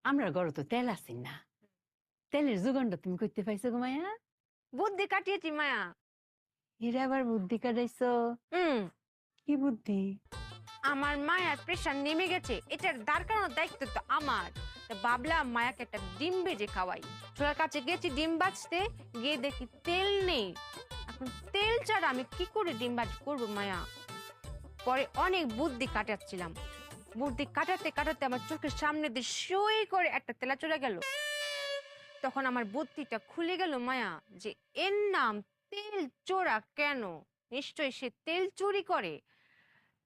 আমরা ঘরে তো তেল আছি না, তেলের যোগানটা তুমি করতে পাইছো গো মায়া? বুদ্ধি কাটিয়েছি মায়া। এরা আবার বুদ্ধি কাটাইছো? হুম। কি বুদ্ধি? আমার মায়ের প্রেশার নেমে গেছে, এটার দাঁড় করানোর দায়িত্ব তো আমার। তা ভাবলাম মায়াকে একটা ডিম ভেজে খাওয়াই। চোরার কাছে গেছি ডিম ভাজতে, গিয়ে দেখি তেল নেই। এখন তেল ছাড়া আমি কি করে ডিম ভাজ করবো মায়া? পরে অনেক বুদ্ধি কাটাচ্ছিলাম, বুদ্ধি কাটাতে কাটাতে আমার চোখের সামনে দিয়ে সই করে একটা তেলা চলে গেল। তখন আমার বুদ্ধিটা খুলে গেল মায়া, যে এর নাম তেল চোরা কেন? নিশ্চয়ই সে তেল চুরি করে।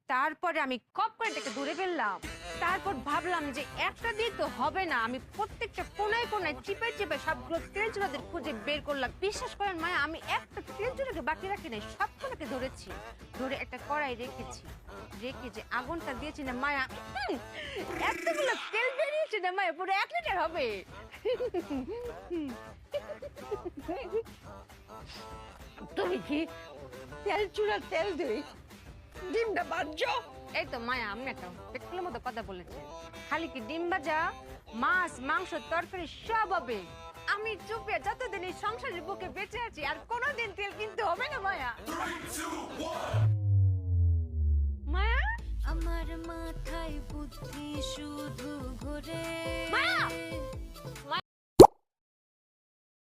তারপরে আমি কপ করে তাকে দূরে ফেললাম। তারপর ভাবলাম যে একটা দিয়ে তো হবে না, আমি প্রত্যেকটা কোনায় কোনায় চিপে চিপে সবগুলো তেল চোরাদের খুঁজে বের করলাম। বিশ্বাস করেন মায়া, আমি একটা তেল চোরাকে বাকি রাখি নাই, সবগুলোকে ধরেছি। ধরে একটা কড়াই রেখেছি, রেখে যে আগুনটা দিয়েছি না মায়া, এতগুলো তেল বেরিয়েছে না মায়া, পুরো 1 লিটার হবে। তুমি কি তেল চুরা তেল দিই ডিমটা বাজছো? এই তো মায়া, আমি একটা পেট্রোলের মতো কথা বলেছেন। খালি কি ডিম ভাজা, মাছ মাংস তরকারি সব হবে। আমি চুপে যতদিন এই সংসারের বুকে বেঁচে আছি আর কোনোদিন তেল কিনতে হবে না মায়া। মায়া, আমার মাথায় বুদ্ধি শুধু ঘোরে। মায়া, মায়া।